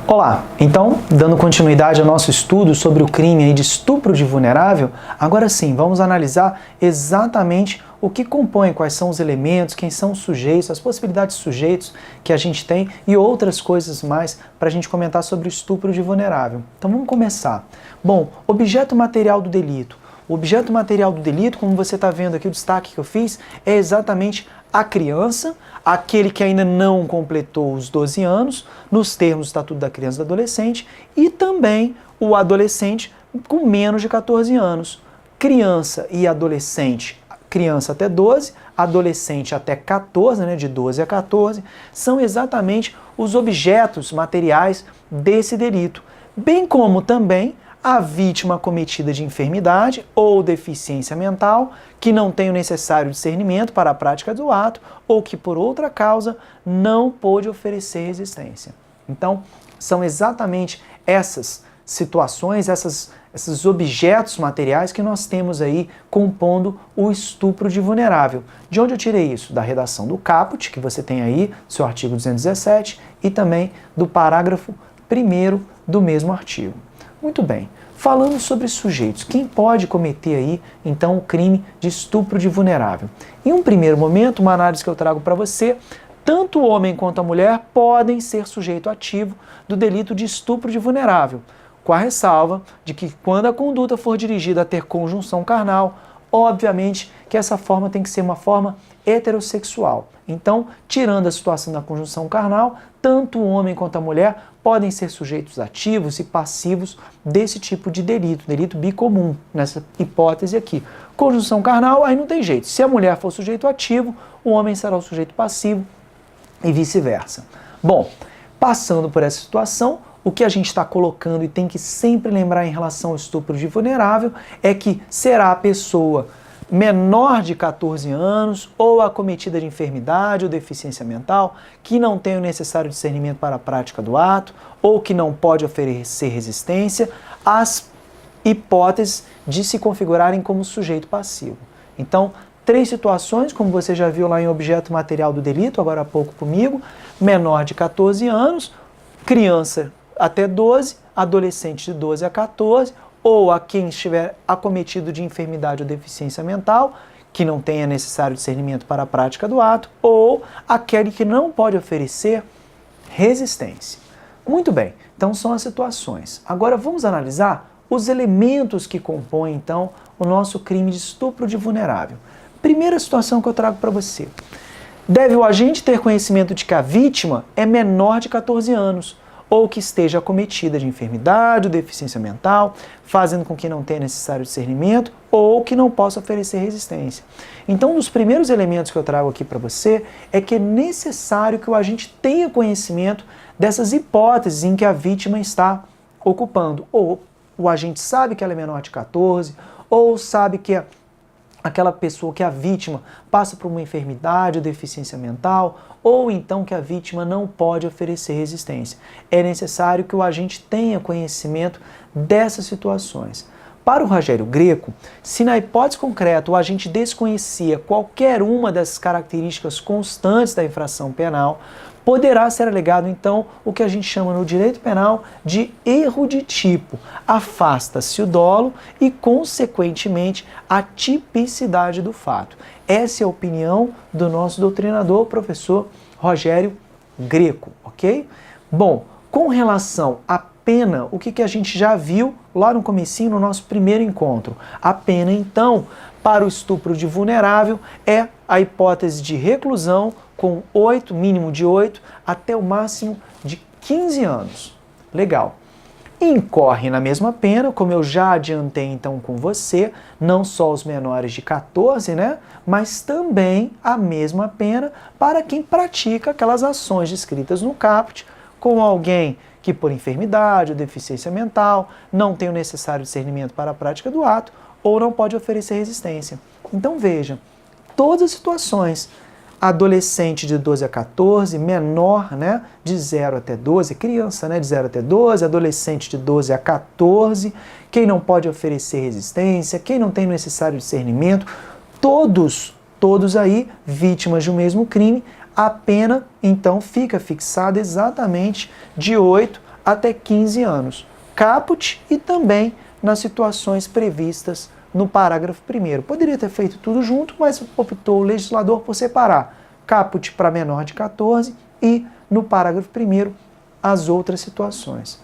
Olá, então, dando continuidade ao nosso estudo sobre o crime de estupro de vulnerável, agora sim, vamos analisar exatamente o que compõe, quais são os elementos, quem são os sujeitos, as possibilidades de sujeitos que a gente tem e outras coisas mais para a gente comentar sobre o estupro de vulnerável. Então vamos começar. Bom, objeto material do delito. O objeto material do delito, como você está vendo aqui, o destaque que eu fiz, é exatamente a criança, aquele que ainda não completou os 12 anos, nos termos do Estatuto da Criança e do Adolescente, e também o adolescente com menos de 14 anos. Criança e adolescente, criança até 12, adolescente até 14, de 12 a 14, são exatamente os objetos materiais desse delito, bem como também a vítima acometida de enfermidade ou deficiência mental, que não tem o necessário discernimento para a prática do ato ou que por outra causa não pôde oferecer resistência. Então, são exatamente essas situações, esses objetos materiais que nós temos aí compondo o estupro de vulnerável. De onde eu tirei isso? Da redação do caput, que você tem aí, seu artigo 217, e também do parágrafo 1º do mesmo artigo. Muito bem, falando sobre sujeitos, quem pode cometer aí, então, o crime de estupro de vulnerável? Em um primeiro momento, uma análise que eu trago para você, tanto o homem quanto a mulher podem ser sujeito ativo do delito de estupro de vulnerável, com a ressalva de que quando a conduta for dirigida a ter conjunção carnal, obviamente que essa forma tem que ser uma forma heterossexual. Então, tirando a situação da conjunção carnal, tanto o homem quanto a mulher podem ser sujeitos ativos e passivos desse tipo de delito, delito bicomum, nessa hipótese aqui. Conjunção carnal, aí não tem jeito. Se a mulher for sujeito ativo, o homem será o sujeito passivo e vice-versa. Bom, passando por essa situação, o que a gente está colocando e tem que sempre lembrar em relação ao estupro de vulnerável é que será a pessoa menor de 14 anos ou acometida de enfermidade ou deficiência mental que não tem o necessário discernimento para a prática do ato ou que não pode oferecer resistência às hipóteses de se configurarem como sujeito passivo. Então, 3 situações, como você já viu lá em objeto material do delito, agora há pouco comigo: menor de 14 anos, criança até 12, adolescente de 12 a 14, ou a quem estiver acometido de enfermidade ou deficiência mental, que não tenha necessário discernimento para a prática do ato, ou aquele que não pode oferecer resistência. Muito bem, então são as situações. Agora vamos analisar os elementos que compõem, então, o nosso crime de estupro de vulnerável. Primeira situação que eu trago para você. Deve o agente ter conhecimento de que a vítima é menor de 14 anos, ou que esteja acometida de enfermidade ou deficiência mental, fazendo com que não tenha necessário discernimento ou que não possa oferecer resistência. Então, um dos primeiros elementos que eu trago aqui para você é que é necessário que o agente tenha conhecimento dessas hipóteses em que a vítima está ocupando. Ou o agente sabe que ela é menor de 14, ou sabe que aquela pessoa, que a vítima, passa por uma enfermidade ou deficiência mental, ou então que a vítima não pode oferecer resistência. É necessário que o agente tenha conhecimento dessas situações. Para o Rogério Greco, se na hipótese concreta o agente desconhecia qualquer uma das características constantes da infração penal, poderá ser alegado, então, o que a gente chama no direito penal de erro de tipo. Afasta-se o dolo e, consequentemente, a tipicidade do fato. Essa é a opinião do nosso doutrinador, professor Rogério Greco, ok? Bom, com relação à pena, o que a gente já viu lá no comecinho, no nosso primeiro encontro? A pena, então, para o estupro de vulnerável é a hipótese de reclusão com mínimo de 8 até o máximo de 15 anos. Legal. Incorre na mesma pena, como eu já adiantei então com você, não só os menores de 14, mas também a mesma pena para quem pratica aquelas ações descritas no caput com alguém que por enfermidade ou deficiência mental não tem o necessário discernimento para a prática do ato ou não pode oferecer resistência. Então veja, todas as situações, adolescente de 12 a 14, menor, de 0 até 12, criança, de 0 até 12, adolescente de 12 a 14, quem não pode oferecer resistência, quem não tem o necessário discernimento, todos aí vítimas de um mesmo crime, a pena então fica fixada exatamente de 8 até 15 anos. Caput e também nas situações previstas no parágrafo 1º. Poderia ter feito tudo junto, mas optou o legislador por separar caput para menor de 14 e, no parágrafo 1º, as outras situações.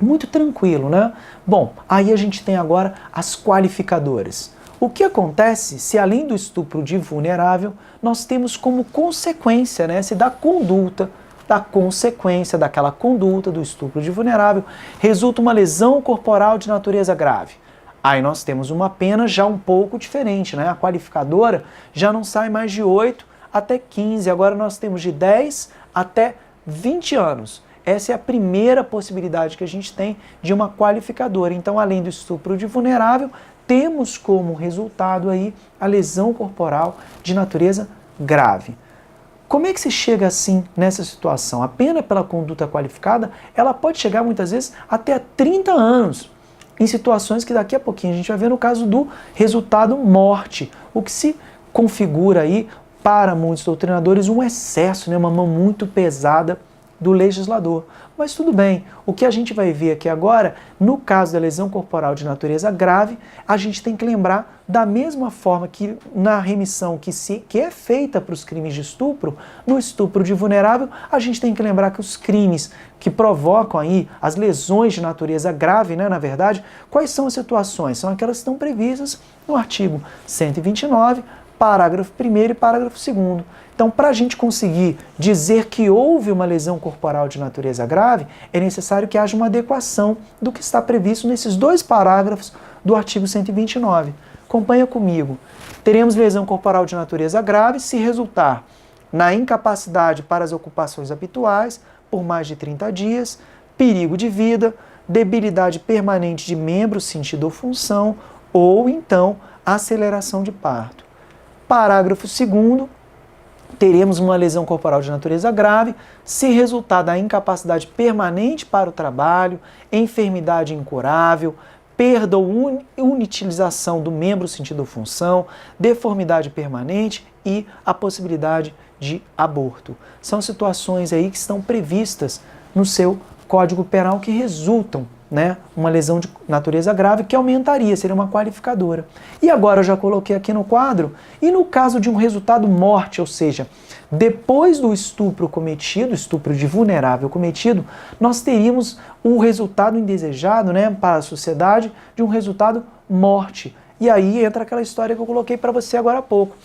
Muito tranquilo, né? Bom, aí a gente tem agora as qualificadoras. O que acontece se, além do estupro de vulnerável, nós temos como consequência, né, se da conduta, da consequência daquela conduta do estupro de vulnerável, resulta uma lesão corporal de natureza grave. Aí nós temos uma pena já um pouco diferente, né? A qualificadora já não sai mais de 8 até 15, agora nós temos de 10 até 20 anos. Essa é a primeira possibilidade que a gente tem de uma qualificadora. Então, além do estupro de vulnerável, temos como resultado aí a lesão corporal de natureza grave. Como é que se chega assim nessa situação? A pena pela conduta qualificada, ela pode chegar muitas vezes até a 30 anos, em situações que daqui a pouquinho a gente vai ver no caso do resultado morte, o que se configura aí para muitos doutrinadores um excesso, né, uma mão muito pesada do legislador. Mas tudo bem, o que a gente vai ver aqui agora, no caso da lesão corporal de natureza grave, a gente tem que lembrar da mesma forma que na remissão que é feita para os crimes de estupro, no estupro de vulnerável, a gente tem que lembrar que os crimes que provocam aí as lesões de natureza grave, né, na verdade, quais são as situações? São aquelas que estão previstas no artigo 129, parágrafo 1º e parágrafo 2º. Então, para a gente conseguir dizer que houve uma lesão corporal de natureza grave, é necessário que haja uma adequação do que está previsto nesses dois parágrafos do artigo 129. Acompanha comigo. Teremos lesão corporal de natureza grave se resultar na incapacidade para as ocupações habituais por mais de 30 dias, perigo de vida, debilidade permanente de membro, sentido ou função, ou então aceleração de parto. Parágrafo 2º, teremos uma lesão corporal de natureza grave se resultar da incapacidade permanente para o trabalho, enfermidade incurável, perda ou inutilização do membro, sentido ou função, deformidade permanente e a possibilidade de aborto. São situações aí que estão previstas no seu Código Penal que resultam, né, uma lesão de natureza grave que aumentaria, seria uma qualificadora. E agora eu já coloquei aqui no quadro, e no caso de um resultado morte, ou seja, depois do estupro cometido, estupro de vulnerável cometido, nós teríamos o resultado indesejado, né, para a sociedade de um resultado morte. E aí entra aquela história que eu coloquei para você agora há pouco.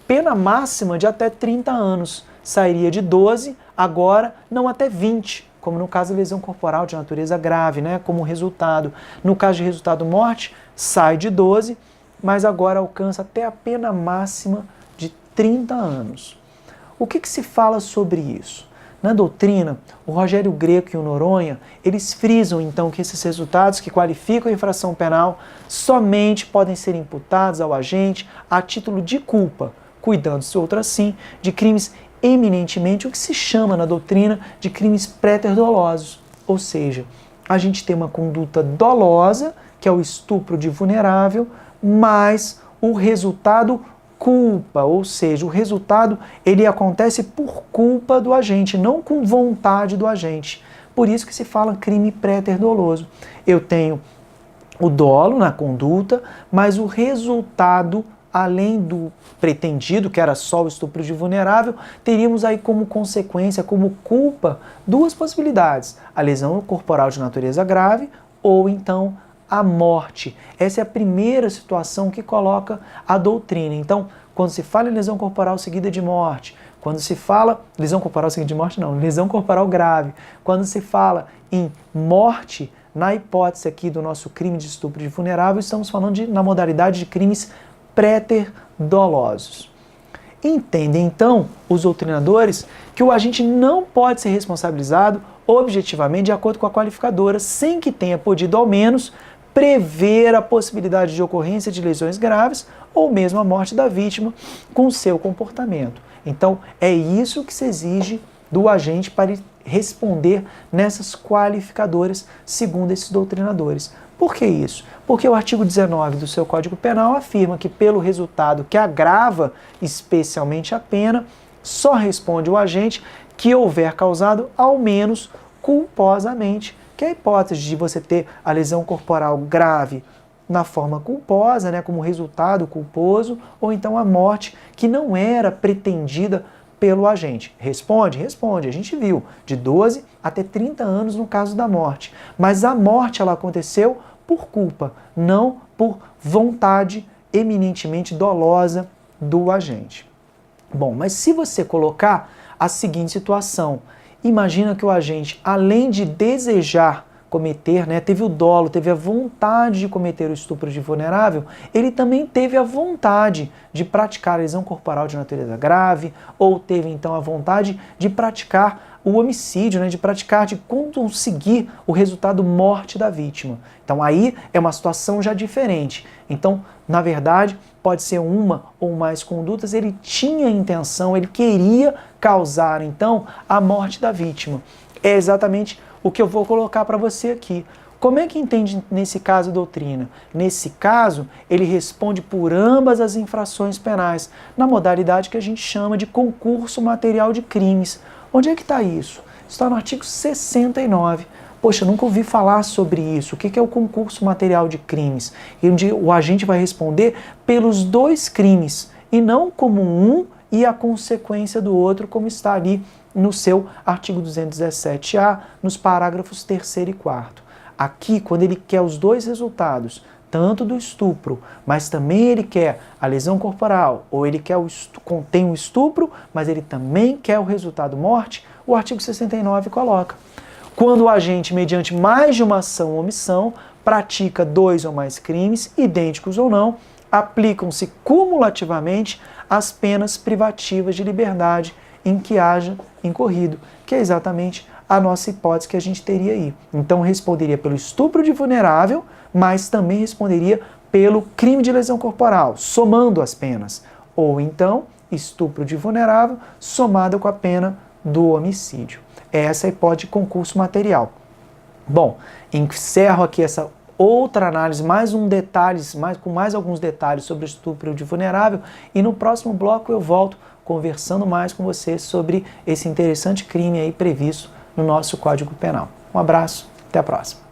Pena máxima de até 30 anos, sairia de 12, agora não até 20. Como no caso da lesão corporal de natureza grave, né, como resultado. No caso de resultado morte, sai de 12, mas agora alcança até a pena máxima de 30 anos. O que se fala sobre isso? Na doutrina, o Rogério Greco e o Noronha, eles frisam então que esses resultados que qualificam a infração penal somente podem ser imputados ao agente a título de culpa, cuidando-se outrassim de crimes eminentemente o que se chama na doutrina de crimes préter-dolosos, ou seja, a gente tem uma conduta dolosa, que é o estupro de vulnerável, mas o resultado culpa, ou seja, o resultado ele acontece por culpa do agente, não com vontade do agente. Por isso que se fala crime préter-doloso. Eu tenho o dolo na conduta, mas o resultado além do pretendido, que era só o estupro de vulnerável, teríamos aí como consequência, como culpa, duas possibilidades: a lesão corporal de natureza grave ou então a morte. Essa é a primeira situação que coloca a doutrina. Então, quando se fala em lesão corporal seguida de morte, quando se fala, lesão corporal seguida de morte não, lesão corporal grave, quando se fala em morte, na hipótese aqui do nosso crime de estupro de vulnerável, estamos falando na modalidade de crimes préter-dolosos. Entendem, então, os doutrinadores que o agente não pode ser responsabilizado objetivamente de acordo com a qualificadora, sem que tenha podido, ao menos, prever a possibilidade de ocorrência de lesões graves ou mesmo a morte da vítima com seu comportamento. Então, é isso que se exige do agente para responder nessas qualificadoras, segundo esses doutrinadores. Por que isso? Porque o artigo 19 do seu Código Penal afirma que pelo resultado que agrava especialmente a pena, só responde o agente que houver causado ao menos culposamente, que é a hipótese de você ter a lesão corporal grave na forma culposa, né, como resultado culposo, ou então a morte que não era pretendida pelo agente. Responde? Responde. A gente viu de 12 até 30 anos no caso da morte. Mas a morte ela aconteceu por culpa, não por vontade eminentemente dolosa do agente. Bom, mas se você colocar a seguinte situação, imagina que o agente, além de desejar cometer, né, teve o dolo, teve a vontade de cometer o estupro de vulnerável, ele também teve a vontade de praticar a lesão corporal de natureza grave, ou teve então a vontade de praticar o homicídio, né, de conseguir o resultado morte da vítima. Então aí é uma situação já diferente. Então, na verdade, pode ser uma ou mais condutas, ele tinha intenção, ele queria causar então a morte da vítima. É exatamente o que eu vou colocar para você aqui. Como é que entende nesse caso a doutrina? Nesse caso, ele responde por ambas as infrações penais, na modalidade que a gente chama de concurso material de crimes. Onde é que está isso? Está no artigo 69. Poxa, eu nunca ouvi falar sobre isso. O que é o concurso material de crimes? E onde o agente vai responder pelos dois crimes, e não como um e a consequência do outro, como está ali no seu artigo 217-A, nos parágrafos 3º e 4º. Aqui, quando ele quer os dois resultados, tanto do estupro, mas também ele quer a lesão corporal, ou ele quer contém o estupro, mas ele também quer o resultado morte, o artigo 69 coloca. Quando o agente, mediante mais de uma ação ou omissão, pratica 2 ou mais crimes, idênticos ou não, aplicam-se cumulativamente as penas privativas de liberdade em que haja incorrido, que é exatamente a nossa hipótese que a gente teria aí. Então responderia pelo estupro de vulnerável, mas também responderia pelo crime de lesão corporal, somando as penas. Ou então, estupro de vulnerável somado com a pena do homicídio. Essa é a hipótese de concurso material. Bom, encerro aqui essa outra análise, com mais alguns detalhes sobre o estupro de vulnerável, e no próximo bloco eu volto conversando mais com você sobre esse interessante crime aí previsto no nosso Código Penal. Um abraço, até a próxima.